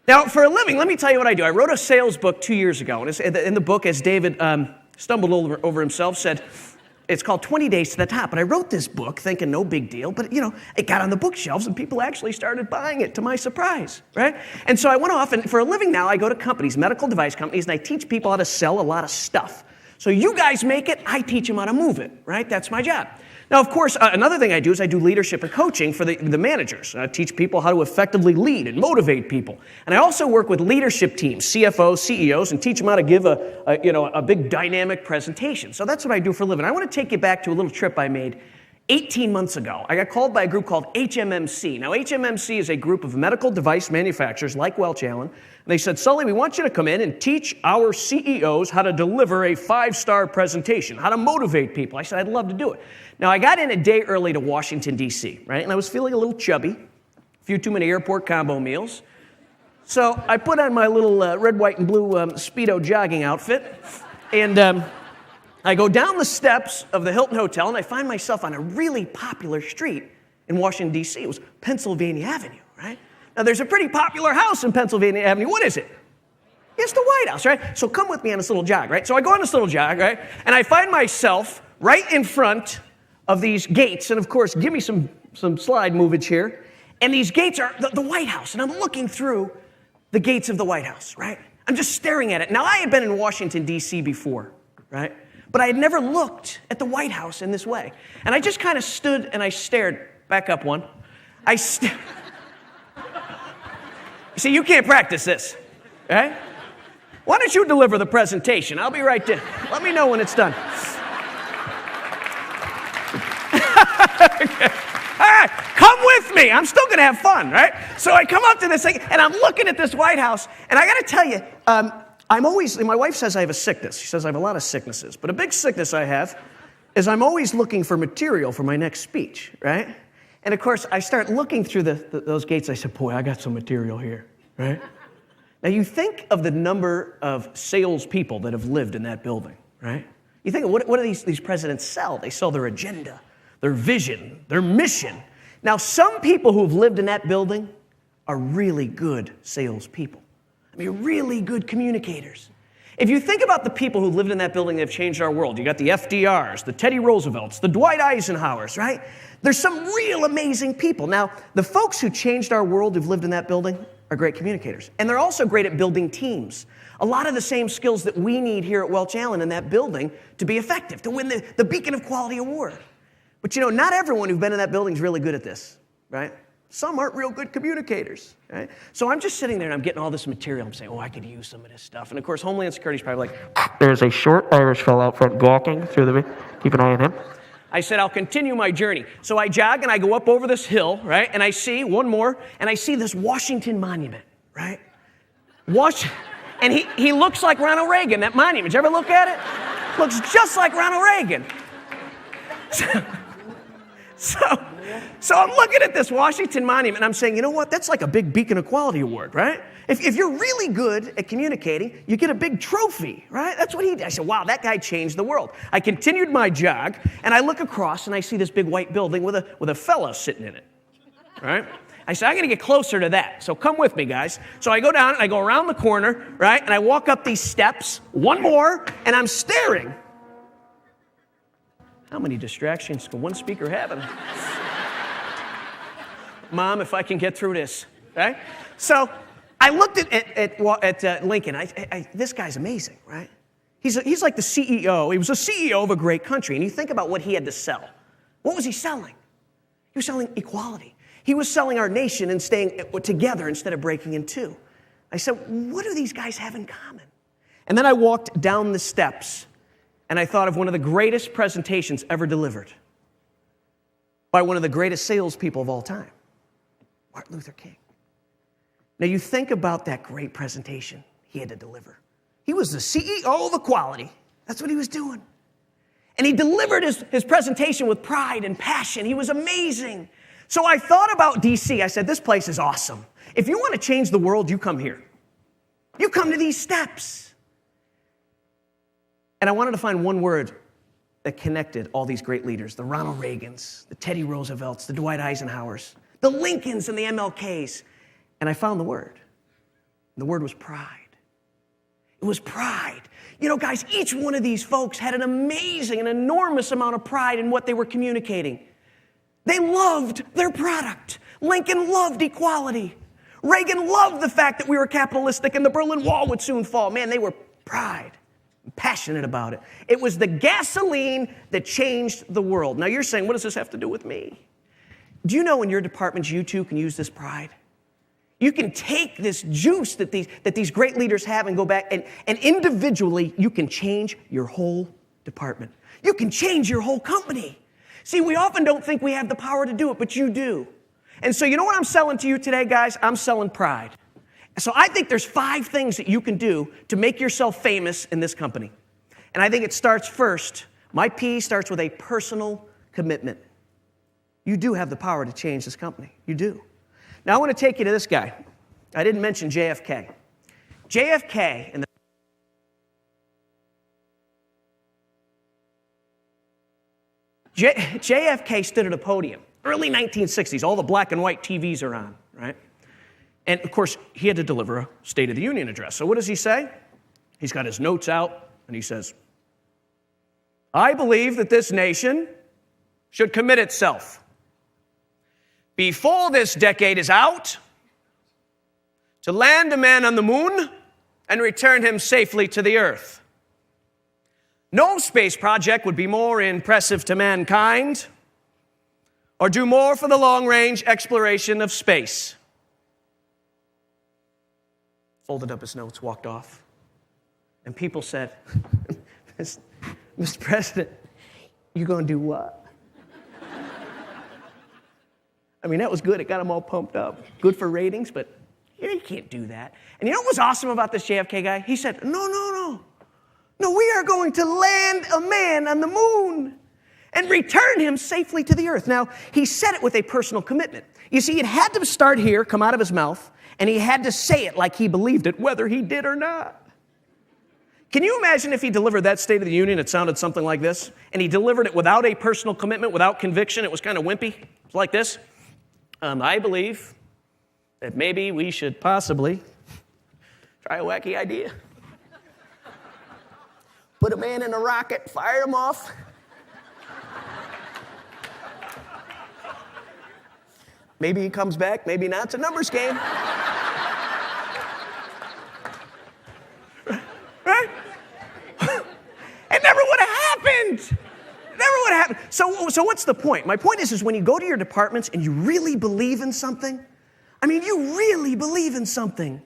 Now, for a living, let me tell you what I do. I wrote a sales book 2 years ago. And in the book, as David stumbled over himself, said, it's called 20 Days to the Top. And I wrote this book thinking no big deal, but, it got on the bookshelves and people actually started buying it to my surprise, right? And so I went off, and for a living now, I go to companies, medical device companies, and I teach people how to sell a lot of stuff. So you guys make it, I teach them how to move it, right? That's my job. Now, of course, another thing I do is I do leadership and coaching for the managers. I teach people how to effectively lead and motivate people. And I also work with leadership teams, CFOs, CEOs, and teach them how to give a big dynamic presentation. So that's what I do for a living. I want to take you back to a little trip I made 18 months ago. I got called by a group called HMMC. Now, HMMC is a group of medical device manufacturers like Welch, Allyn. And they said, Sully, we want you to come in and teach our CEOs how to deliver a 5-star presentation, how to motivate people. I said, I'd love to do it. Now, I got in a day early to Washington, D.C., right? And I was feeling a little chubby, a few too many airport combo meals. So I put on my little red, white, and blue Speedo jogging outfit, and I go down the steps of the Hilton Hotel, and I find myself on a really popular street in Washington, D.C. It was Pennsylvania Avenue, right? Now, there's a pretty popular house in Pennsylvania Avenue. What is it? It's the White House, right? So come with me on this little jog, right? So I go on this little jog, right? And I find myself right in front of these gates. And, of course, give me some slide movage here. And these gates are the White House. And I'm looking through the gates of the White House, right? I'm just staring at it. Now, I had been in Washington, D.C. before, right? But I had never looked at the White House in this way. And I just kind of stood and I stared. Back up one. See, you can't practice this, right? Why don't you deliver the presentation? I'll be right there. Let me know when it's done. Okay. All right, come with me. I'm still going to have fun, right? So I come up to this thing, and I'm looking at this White House, and I got to tell you, my wife says I have a sickness. She says I have a lot of sicknesses. But a big sickness I have is I'm always looking for material for my next speech, right? And, of course, I start looking through those gates. I said, boy, I got some material here, right? Now, you think of the number of salespeople that have lived in that building, right? You think, what do these presidents sell? They sell their agenda, their vision, their mission. Now, some people who've lived in that building are really good salespeople. I mean, really good communicators. If you think about the people who lived in that building that have changed our world, you got the FDRs, the Teddy Roosevelts, the Dwight Eisenhowers, right? There's some real amazing people. Now, the folks who changed our world who've lived in that building are great communicators. And they're also great at building teams. A lot of the same skills that we need here at Welch Allyn in that building to be effective, to win the Beacon of Quality Award. But not everyone who's been in that building is really good at this, right? Some aren't real good communicators, right? So I'm just sitting there and I'm getting all this material. I'm saying, I could use some of this stuff. And of course, Homeland Security's probably like, there's a short Irish fellow out front gawking through the, keep an eye on him. I said, I'll continue my journey. So I jog and I go up over this hill, right? And I see one more, and I see this Washington Monument, right? And he looks like Ronald Reagan, that monument. Did you ever look at it? Looks just like Ronald Reagan. So I'm looking at this Washington Monument, and I'm saying, you know what? That's like a big Beacon of Quality Award, right? If you're really good at communicating, you get a big trophy, right? That's what he did. I said, wow, that guy changed the world. I continued my jog, and I look across, and I see this big white building with a fella sitting in it, right? I said, I'm going to get closer to that, so come with me, guys. So I go down, and I go around the corner, right? And I walk up these steps, one more, and I'm staring. How many distractions can one speaker have? Mom, if I can get through this, right? So I looked at Lincoln. This guy's amazing, right? He's like the CEO. He was a CEO of a great country. And you think about what he had to sell. What was he selling? He was selling equality. He was selling our nation and staying together instead of breaking in two. I said, what do these guys have in common? And then I walked down the steps, and I thought of one of the greatest presentations ever delivered by one of the greatest salespeople of all time, Martin Luther King. Now, you think about that great presentation he had to deliver. He was the CEO of equality. That's what he was doing. And he delivered his presentation with pride and passion. He was amazing. So I thought about D.C. I said, this place is awesome. If you want to change the world, you come here. You come to these steps. And I wanted to find one word that connected all these great leaders, the Ronald Reagans, the Teddy Roosevelts, the Dwight Eisenhowers, the Lincolns and the MLKs. And I found the word. The word was pride. It was pride. You know, guys, each one of these folks had an amazing, an enormous amount of pride in what they were communicating. They loved their product. Lincoln loved equality. Reagan loved the fact that we were capitalistic and the Berlin Wall would soon fall. Man, they were passionate about it. It was the gasoline that changed the world. Now you're saying, what does this have to do with me? Do you know in your departments you too can use this pride? You can take this juice that these great leaders have and go back and individually you can change your whole department. You can change your whole company. See, we often don't think we have the power to do it, but you do. And so you know what I'm selling to you today, guys? I'm selling pride. So I think there's 5 things that you can do to make yourself famous in this company. And I think it starts first. My P starts with a personal commitment. You do have the power to change this company. You do. Now I want to take you to this guy. I didn't mention JFK. JFK in the JFK stood at a podium, early 1960s. All the black and white TVs are on, right? And of course, he had to deliver a State of the Union address. So what does he say? He's got his notes out, and he says, I believe that this nation should commit itself, before this decade is out, to land a man on the moon and return him safely to the earth. No space project would be more impressive to mankind or do more for the long-range exploration of space. Folded up his notes, walked off. And people said, Mr. President, you going to do what? I mean, that was good. It got them all pumped up. Good for ratings, but you can't do that. And you know what was awesome about this JFK guy? He said, no, we are going to land a man on the moon and return him safely to the earth. Now, he said it with a personal commitment. You see, it had to start here, come out of his mouth, and he had to say it like he believed it, whether he did or not. Can you imagine if he delivered that State of the Union, it sounded something like this, and he delivered it without a personal commitment, without conviction? It was kind of wimpy. It's like this. I believe that maybe we should possibly try a wacky idea. Put a man in a rocket, fire him off. Maybe he comes back, maybe not. It's a numbers game. Right? It never would have happened. Never would have happened. So what's the point? My point is when you go to your departments and you really believe in something, you really believe in something,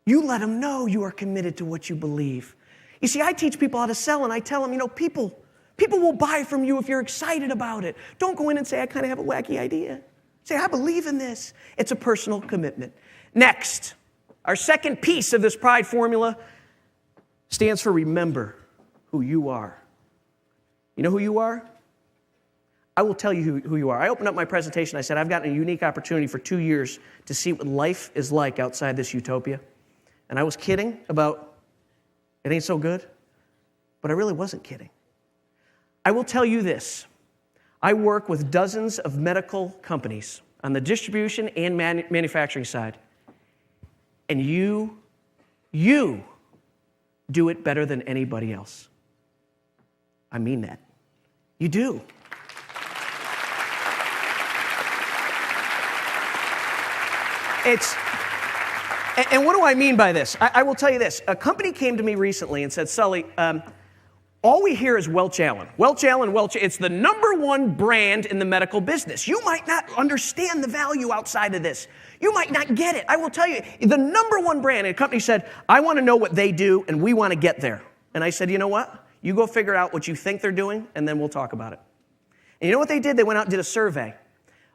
you let them know you are committed to what you believe. You see, I teach people how to sell, and I tell them, people will buy from you if you're excited about it. Don't go in and say, I kind of have a wacky idea. Say, I believe in this. It's a personal commitment. Next, our second piece of this pride formula stands for remember who you are. You know who you are? I will tell you who you are. I opened up my presentation. I said, I've gotten a unique opportunity for 2 years to see what life is like outside this utopia. And I was kidding about it ain't so good, but I really wasn't kidding. I will tell you this. I work with dozens of medical companies on the distribution and manufacturing side. And you do it better than anybody else. I mean that. You do. And what do I mean by this? I will tell you this. A company came to me recently and said, Sully, all we hear is Welch Allyn. Welch Allyn, Welch. It's the #1 brand in the medical business. You might not understand the value outside of this. You might not get it. I will tell you, the #1 brand, and a company said, I want to know what they do, and we want to get there. And I said, you know what? You go figure out what you think they're doing, and then we'll talk about it. And you know what they did? They went out and did a survey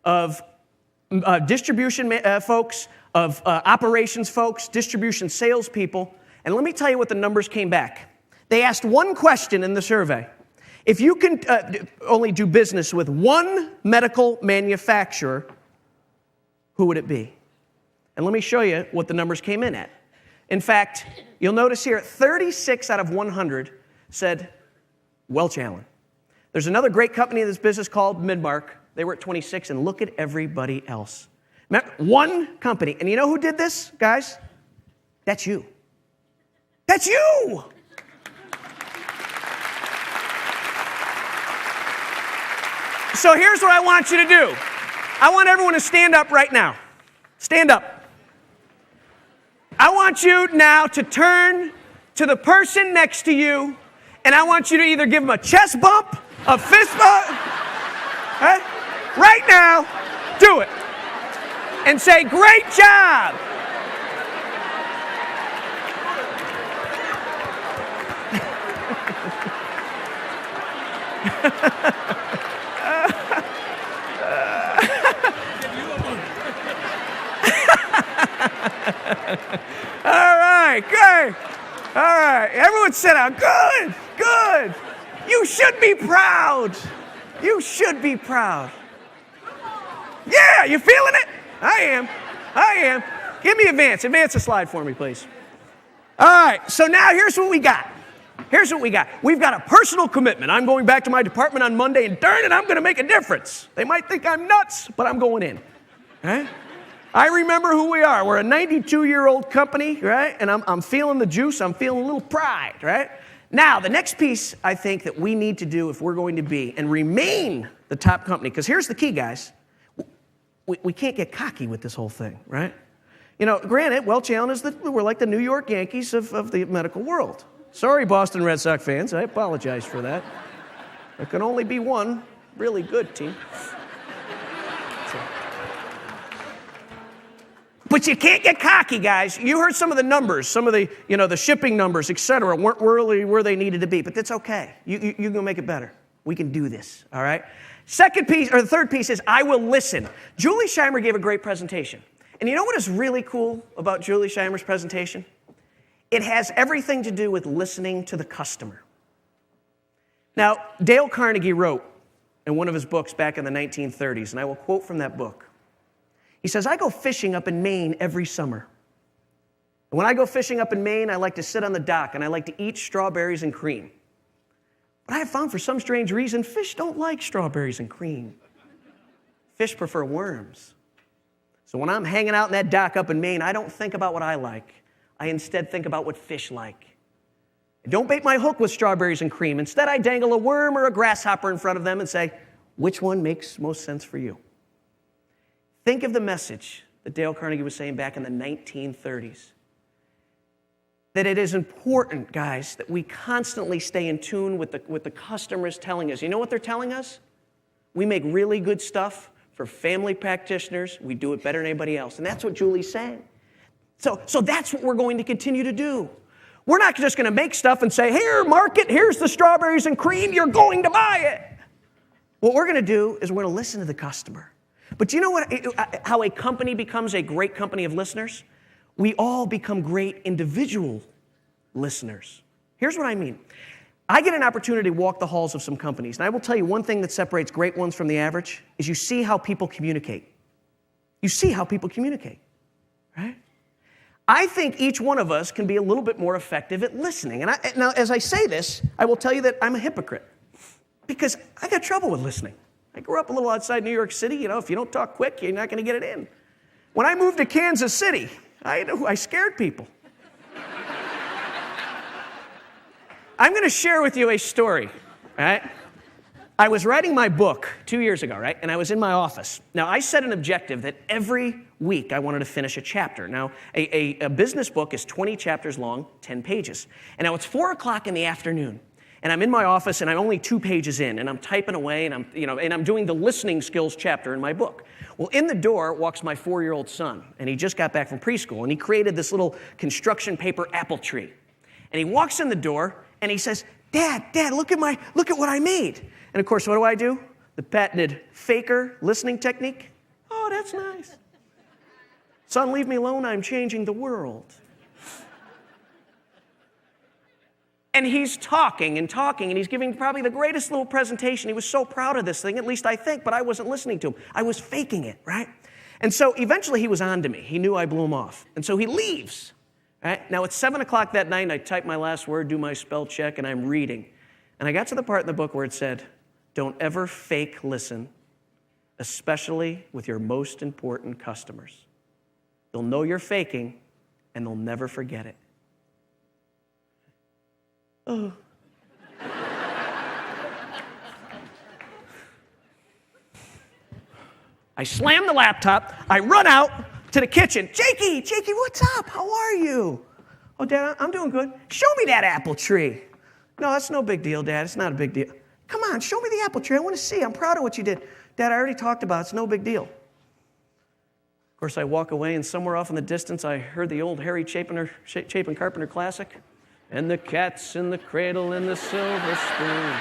of distribution folks, of operations folks, distribution salespeople, and let me tell you what the numbers came back. They asked one question in the survey. If you can only do business with one medical manufacturer, who would it be? And let me show you what the numbers came in at. In fact, you'll notice here, 36 out of 100 said Welch Allyn. There's another great company in this business called Midmark. They were at 26, and look at everybody else. One company. And you know who did this, guys? That's you. That's you! So here's what I want you to do. I want everyone to stand up right now. Stand up. I want you now to turn to the person next to you, and I want you to either give them a chest bump, a fist bump, right? Right now, do it. And say, great job. All right, good. All right, everyone sit down. Good, good. You should be proud. You should be proud. Yeah, you feeling it? I am. Give me advance. Advance the slide for me, please. All right, so now here's what we got. We've got a personal commitment. I'm going back to my department on Monday, and darn it, I'm going to make a difference. They might think I'm nuts, but I'm going in. Right? I remember who we are. We're a 92-year-old company, right? And I'm feeling the juice. I'm feeling a little pride, right? Now, the next piece I think that we need to do if we're going to be and remain the top company, because here's the key, guys. We can't get cocky with this whole thing, right? You know, granted, Welch, Allyn we're like the New York Yankees of the medical world. Sorry, Boston Red Sox fans. I apologize for that. There can only be one really good team. But you can't get cocky, guys. You heard some of the numbers, some of the, the shipping numbers, et cetera, weren't really where they needed to be. But that's okay. You can make it better. We can do this, all right? The third piece is I will listen. Julie Scheimer gave a great presentation. And you know what is really cool about Julie Scheimer's presentation? It has everything to do with listening to the customer. Now, Dale Carnegie wrote in one of his books back in the 1930s, and I will quote from that book. He says, I go fishing up in Maine every summer. And when I go fishing up in Maine, I like to sit on the dock and I like to eat strawberries and cream. But I have found for some strange reason, fish don't like strawberries and cream. Fish prefer worms. So when I'm hanging out in that dock up in Maine, I don't think about what I like. I instead think about what fish like. Don't bait my hook with strawberries and cream. Instead, I dangle a worm or a grasshopper in front of them and say, which one makes most sense for you? Think of the message that Dale Carnegie was saying back in the 1930s. That it is important, guys, that we constantly stay in tune with the customers telling us. You know what they're telling us? We make really good stuff for family practitioners. We do it better than anybody else. And that's what Julie's saying. So that's what we're going to continue to do. We're not just going to make stuff and say, here, market, here's the strawberries and cream, you're going to buy it. What we're going to do is we're going to listen to the customer. But you know how a company becomes a great company of listeners? We all become great individual listeners. Here's what I mean. I get an opportunity to walk the halls of some companies, and I will tell you one thing that separates great ones from the average is you see how people communicate. You see how people communicate, right? I think each one of us can be a little bit more effective at listening. And now, as I say this, I will tell you that I'm a hypocrite because I got trouble with listening. I grew up a little outside New York City. If you don't talk quick, you're not going to get it in. When I moved to Kansas City, I scared people. I'm going to share with you a story, right? I was writing my book 2 years ago, right? And I was in my office. Now, I set an objective that every week I wanted to finish a chapter. Now, a business book is 20 chapters long, 10 pages. And now it's 4 o'clock in the afternoon. And I'm in my office, and I'm only 2 pages in, and I'm typing away, and I'm doing the listening skills chapter in my book. Well, in the door walks my 4-year-old son, and he just got back from preschool, and he created this little construction paper apple tree. And he walks in the door, and he says, Dad, look at what I made. And of course, what do? The patented faker listening technique. Oh, that's nice. Son, leave me alone. I'm changing the world. And he's talking, and he's giving probably the greatest little presentation. He was so proud of this thing, at least I think, but I wasn't listening to him. I was faking it, right? And so eventually he was on to me. He knew I blew him off. And so he leaves. Right? Now it's 7 o'clock that night, and I type my last word, do my spell check, and I'm reading. And I got to the part in the book where it said, don't ever fake listen, especially with your most important customers. They'll know you're faking, and they'll never forget it. Oh. I slam the laptop. I run out to the kitchen. Jakey, what's up? How are you? Oh, Dad, I'm doing good. Show me that apple tree. No, that's no big deal, Dad. It's not a big deal. Come on, show me the apple tree. I want to see. I'm proud of what you did. Dad, I already talked about it. It's no big deal. Of course, I walk away, and somewhere off in the distance, I heard the old Harry Chapin Carpenter classic. And the cat's in the cradle and the silver spoon,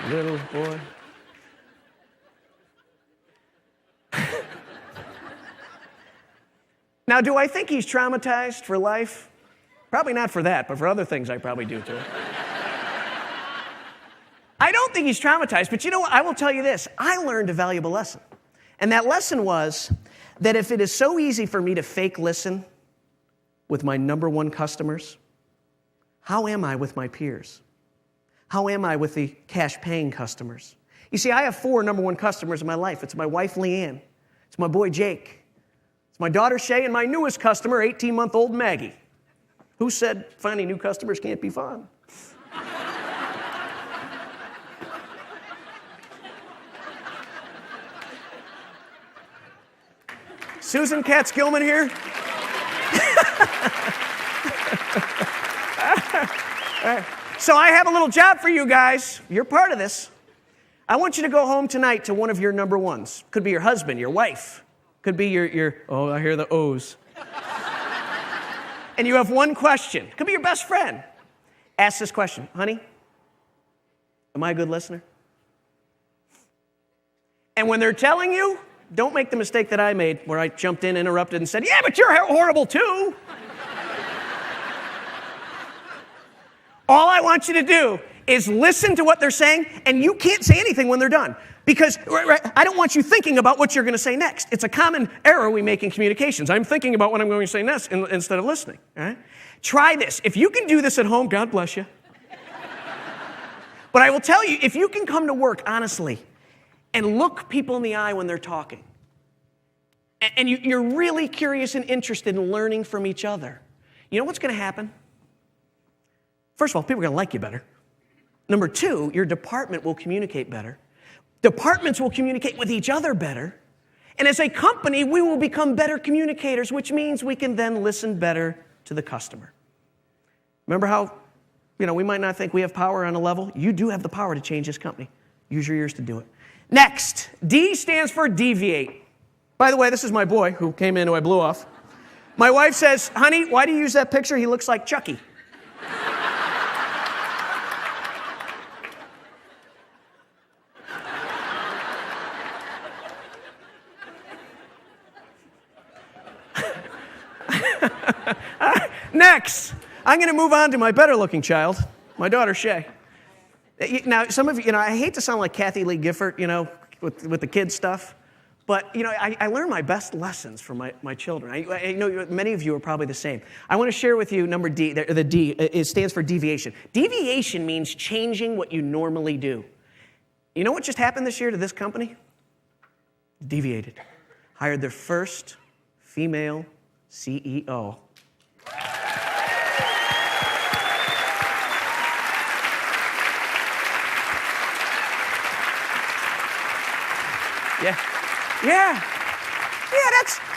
little boy. Now, do I think he's traumatized for life? Probably not for that, but for other things I probably do too. I don't think he's traumatized, but you know what? I will tell you this. I learned a valuable lesson. And that lesson was that if it is so easy for me to fake listen with my number one customers, how am I with my peers? How am I with the cash-paying customers? You see, I have 4 number one customers in my life. It's my wife, Leanne. It's my boy, Jake. It's my daughter, Shay, and my newest customer, 18-month-old Maggie. Who said finding new customers can't be fun? Susan Katz-Gilman here. So I have a little job for you guys. You're part of this. I want you to go home tonight to one of your number ones. Could be your husband, your wife. Could be your oh, I hear the O's. And you have one question. Could be your best friend. Ask this question. Honey, am I a good listener? And when they're telling you, don't make the mistake that I made where I jumped in, interrupted, and said, yeah, but you're horrible too. All I want you to do is listen to what they're saying, and you can't say anything when they're done. Because I don't want you thinking about what you're going to say next. It's a common error we make in communications. I'm thinking about what I'm going to say next instead of listening. All right? Try this. If you can do this at home, God bless you. But I will tell you, if you can come to work honestly and look people in the eye when they're talking, and you're really curious and interested in learning from each other, you know what's going to happen? First of all, people are going to like you better. Number 2, your department will communicate better. Departments will communicate with each other better. And as a company, we will become better communicators, which means we can then listen better to the customer. Remember how, we might not think we have power on a level? You do have the power to change this company. Use your ears to do it. Next, D stands for deviate. By the way, this is my boy who came in who I blew off. My wife says, honey, why do you use that picture? He looks like Chucky. Next, I'm going to move on to my better-looking child, my daughter, Shay. Now, some of you, I hate to sound like Kathy Lee Gifford, with the kids stuff, but, I learn my best lessons from my children. I know many of you are probably the same. I want to share with you number D, the D, it stands for deviation. Deviation means changing what you normally do. You know what just happened this year to this company? Deviated. Hired their first female CEO. Yeah,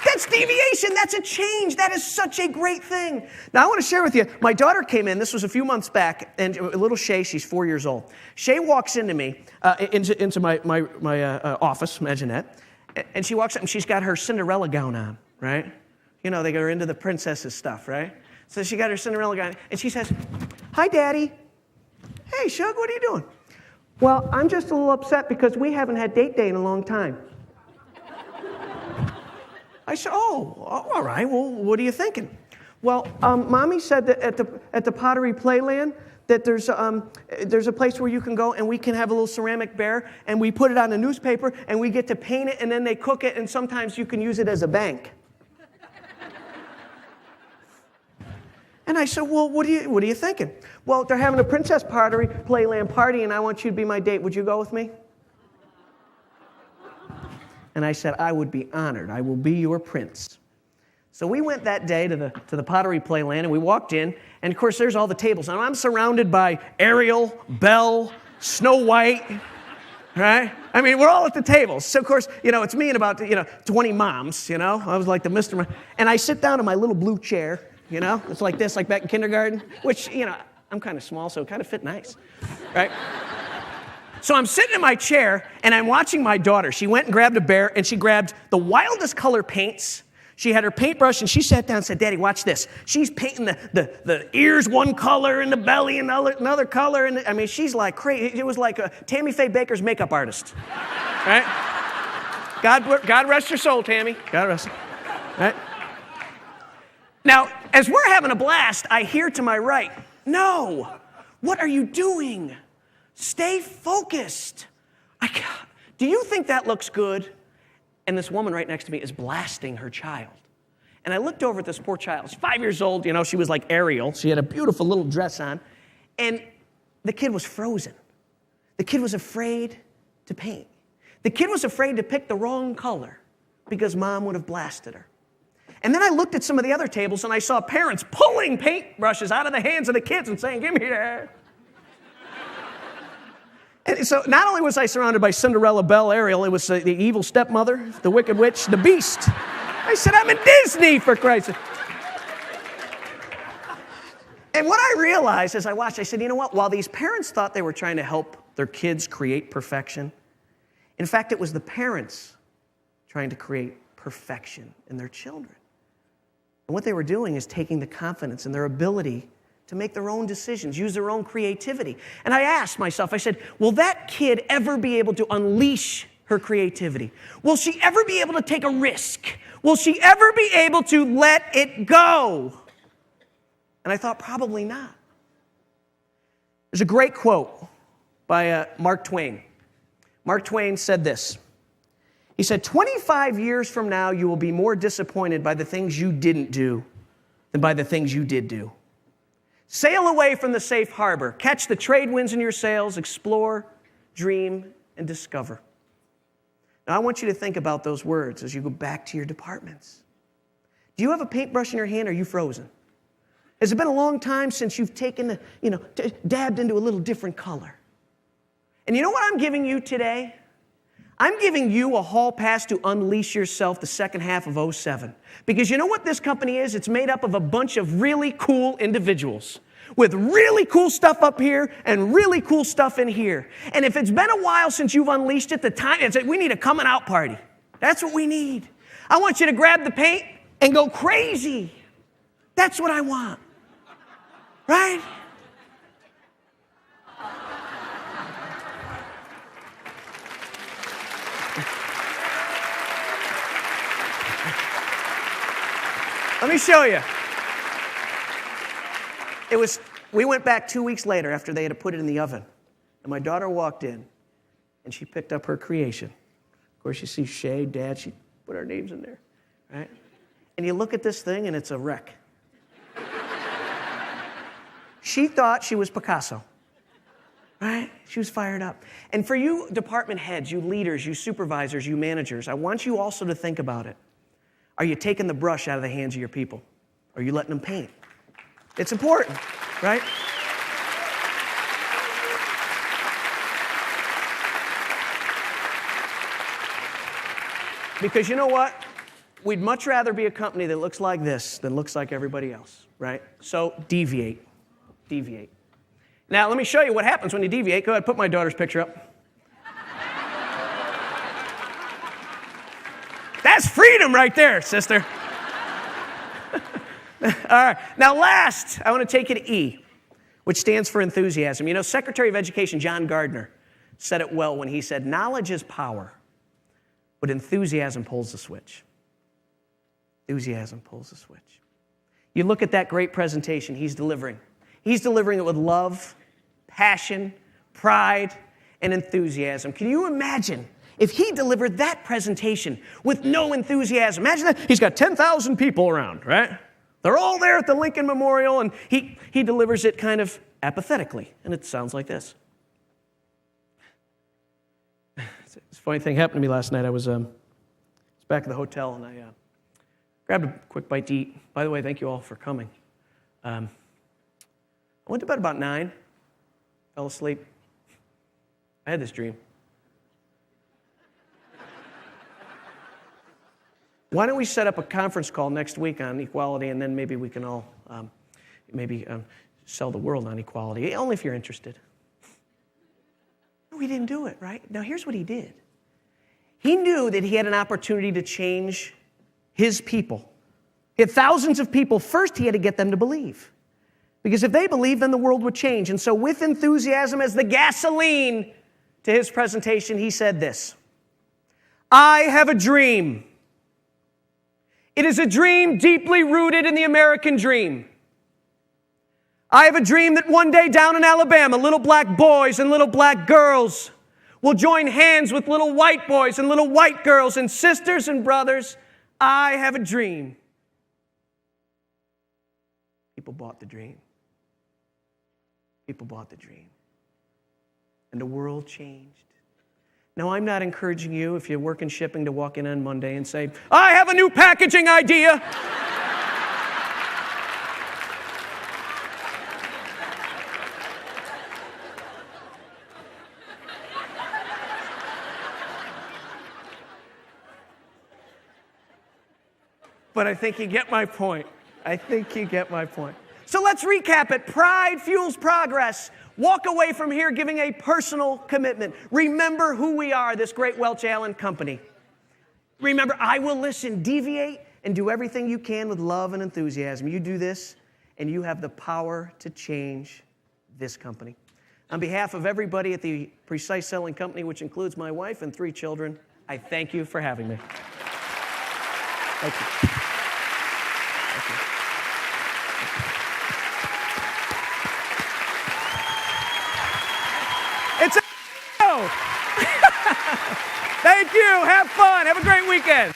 that's deviation. That's a change. That is such a great thing. Now, I want to share with you, my daughter came in. This was a few months back, and little Shay, she's 4 years old. Shay walks into me, into my office, imagine that, and she walks up, and she's got her Cinderella gown on, right? They go into the princesses stuff, right? So she got her Cinderella gown, and she says, hi, Daddy. Hey, Shug, what are you doing? Well, I'm just a little upset because we haven't had date day in a long time. I said, all right. Well, what are you thinking? Well, Mommy said that at the Pottery Playland that there's a place where you can go and we can have a little ceramic bear and we put it on a newspaper and we get to paint it and then they cook it and sometimes you can use it as a bank. And I said, well, what are you thinking? Well, they're having a Princess Pottery Playland party and I want you to be my date. Would you go with me? And I said, I would be honored. I will be your prince. So we went that day to the pottery playland, and we walked in, and of course there's all the tables. And I'm surrounded by Ariel, Belle, Snow White, right? I mean, we're all at the tables. So of course, it's me and about 20 moms, I was like the Mr. Mom. And I sit down in my little blue chair, it's like this, like back in kindergarten, which, I'm kind of small, so it kind of fit nice, right? So I'm sitting in my chair, and I'm watching my daughter. She went and grabbed a bear, and she grabbed the wildest color paints. She had her paintbrush, and she sat down and said, Daddy, watch this. She's painting the ears one color and the belly another color. And I mean, she's like crazy. It was like a Tammy Faye Baker's makeup artist, right? God rest your soul, Tammy. God rest her, right? Now, as we're having a blast, I hear to my right, no, what are you doing? Stay focused. Do you think that looks good? And this woman right next to me is blasting her child. And I looked over at this poor child. She's 5 years old. She was like Ariel. She had a beautiful little dress on. And the kid was frozen. The kid was afraid to paint. The kid was afraid to pick the wrong color because mom would have blasted her. And then I looked at some of the other tables, and I saw parents pulling paintbrushes out of the hands of the kids and saying, give me that. And so not only was I surrounded by Cinderella, Belle, Ariel, it was the evil stepmother, the wicked witch, the beast. I said, I'm in Disney, for Christ's sake. And what I realized as I watched, I said, you know what? While these parents thought they were trying to help their kids create perfection, in fact, it was the parents trying to create perfection in their children. And what they were doing is taking the confidence and their ability to make their own decisions, use their own creativity. And I asked myself, I said, will that kid ever be able to unleash her creativity? Will she ever be able to take a risk? Will she ever be able to let it go? And I thought, probably not. There's a great quote by Mark Twain. Mark Twain said this. He said, 25 years from now, you will be more disappointed by the things you didn't do than by the things you did do. Sail away from the safe harbor. Catch the trade winds in your sails. Explore, dream, and discover. Now, I want you to think about those words as you go back to your departments. Do you have a paintbrush in your hand, or are you frozen? Has it been a long time since you've taken, dabbed into a little different color? And you know what I'm giving you today? I'm giving you a hall pass to unleash yourself the second half of 07. Because you know what this company is? It's made up of a bunch of really cool individuals with really cool stuff up here and really cool stuff in here. And if it's been a while since you've unleashed it, we need a coming out party. That's what we need. I want you to grab the paint and go crazy. That's what I want. Right? Let me show you. We went back 2 weeks later after they had put it in the oven. And my daughter walked in, and she picked up her creation. Of course, you see Shay, Dad, she put our names in there, right? And you look at this thing, and it's a wreck. She thought she was Picasso, right? She was fired up. And for you department heads, you leaders, you supervisors, you managers, I want you also to think about it. Are you taking the brush out of the hands of your people? Are you letting them paint? It's important, right? Because you know what? We'd much rather be a company that looks like this than looks like everybody else, right? So deviate. Deviate. Now, let me show you what happens when you deviate. Go ahead, put my daughter's picture up. That's freedom right there, sister. All right. Now, last, I want to take you to E, which stands for enthusiasm. You know, Secretary of Education John Gardner said it well when he said, knowledge is power, but enthusiasm pulls the switch. Enthusiasm pulls the switch. You look at that great presentation he's delivering. He's delivering it with love, passion, pride, and enthusiasm. Can you imagine if he delivered that presentation with no enthusiasm? Imagine that. He's got 10,000 people around, right? They're all there at the Lincoln Memorial, and he delivers it kind of apathetically, and it sounds like this. It's a funny thing happened to me last night. I was back at the hotel, and Grabbed a quick bite to eat. By the way, thank you all for coming. I went to bed about 9, fell asleep. I had this dream. Why don't we set up a conference call next week on equality, and then maybe we can all sell the world on equality, only if you're interested. We didn't do it, right? Now, here's what he did. He knew that he had an opportunity to change his people. He had thousands of people. First, he had to get them to believe. Because if they believed, then the world would change. And so with enthusiasm as the gasoline to his presentation, he said this: I have a dream. It is a dream deeply rooted in the American dream. I have a dream that one day down in Alabama, little black boys and little black girls will join hands with little white boys and little white girls and sisters and brothers. I have a dream. People bought the dream. People bought the dream. And the world changed. Now, I'm not encouraging you, if you work in shipping, to walk in on Monday and say, I have a new packaging idea. But I think you get my point. So let's recap it. Pride fuels progress. Walk away from here giving a personal commitment. Remember who we are, this great Welch Allyn company. Remember, I will listen, deviate, and do everything you can with love and enthusiasm. You do this, and you have the power to change this company. On behalf of everybody at the Precise Selling Company, which includes my wife and 3 children, I thank you for having me. Thank you. It's a show. Thank you. Have fun. Have a great weekend.